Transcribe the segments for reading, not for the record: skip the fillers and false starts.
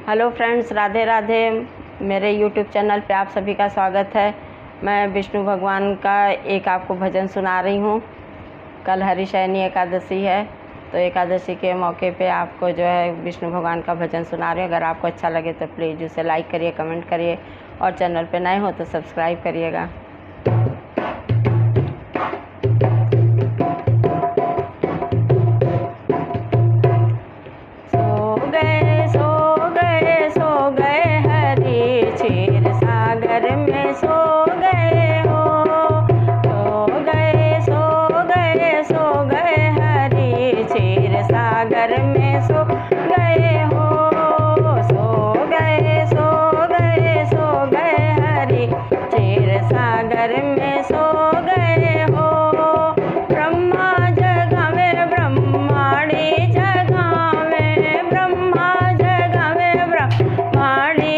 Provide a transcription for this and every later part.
Hello friends, Radhe Radhe. मेरे YouTube channel पे आप सभी का स्वागत है। मैं विष्णु भगवान का एक आपको भजन सुना रही हूँ। कल हरिशयनी एकादशी है, तो एकादशी के मौके पे आपको जो है विष्णु भगवान का भजन सुना रही हूँ। अगर आपको अच्छा लगे तो प्लीज़ उसे लाइक करिए, कमेंट करिए और चैनल पे नए हो तो सब्सक्राइब करिएगा। क्षीर सागर में सो गए हो, सो गए सो गए सो गए हरि। क्षीर सागर में सो गए हो, सो गए सो गए सो गए हरि। क्षीर सागर में सो गए हो। ब्रह्मा जगावे ब्रह्माणी जगावे, ब्रह्मा जगावे ब्रह्माणी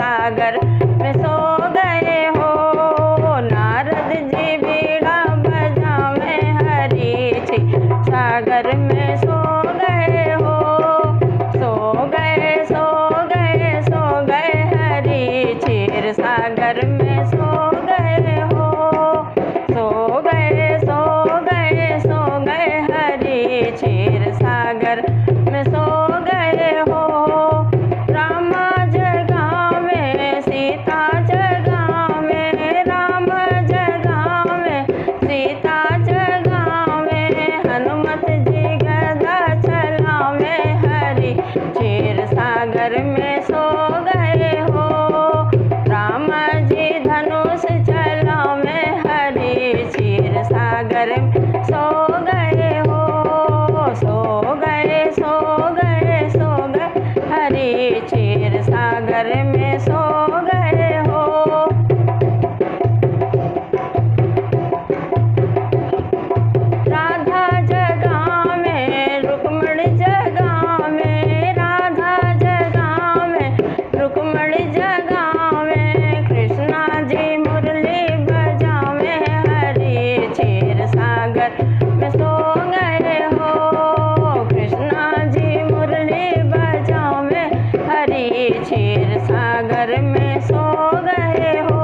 सागर में सो गए हो। नारद जी बीड़ा बजावे हरि। सागर में सो गए हो, सो गए सो गए सो गए हरि। क्षीर सागर में सो गए हो, सो गए सो गए सो गए हरि। क्षीर सागर में सो गए हो। सागर में सो गए हो। राम जी धनुष चलावे हरि। क्षीर सागर में सो गए हो, सो गए सो गए सो गए हरि। क्षीर सागर में सो गए हो। राधा जगावे रुक्मणी जगावे, राधा जगावे रुक्मणी जगावे। कृष्णा जी मुरली बजावे हरि। क्षीर सागर में सो गए हो। कृष्णा जी मुरली बजावे हरि। क्षीर सागर में सो गए हो,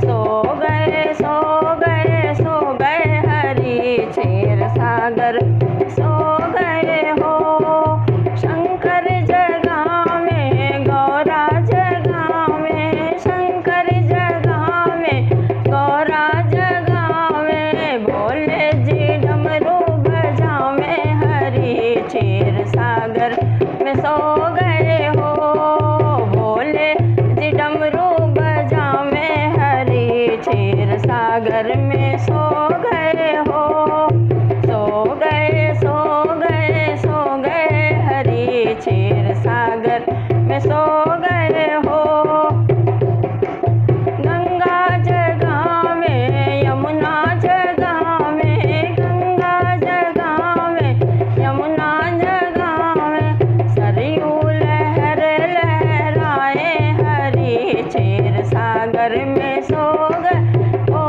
सो गए सो गए सो गए हरि। क्षीर सागर सो गए हो। शंकर जगावे गौरा जगावे, शंकर जगावे गौरा जगावे। भोले जी डमरू बजावे हरि। क्षीर सागर में सो गए हो। भोले जी डमरू बजावे हरि। क्षीर सागर में सो गए हो, सो गए सो गए सो गए हरि। क्षीर सागर में सो गए हो। गंगा जगावे यमुना जगावे, गंगा जगावे यमुना जगावे। सरयू लहर लहराए हरि। क्षीर सागर में सो गए हो।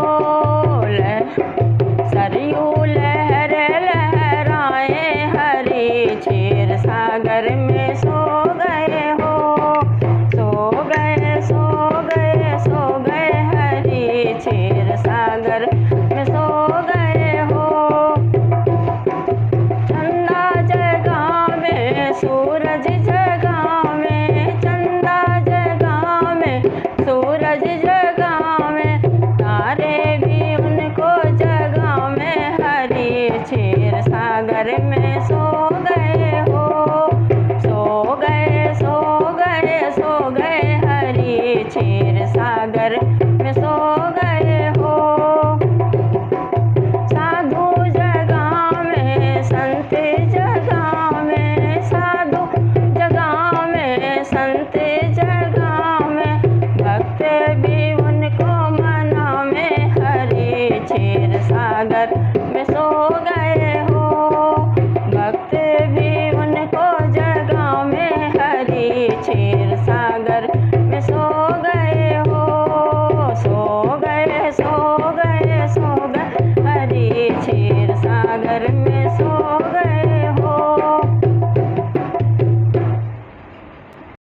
सरयू लहर लहराए हरि। क्षीर सागर में सो गए हो, सो गए सो गए सो गए हरि। क्षीर सागर में सो गए हो। चंदा जगावे सूरज जगावे, चंदा जगावे सूरज जगावे। सागर में सो गए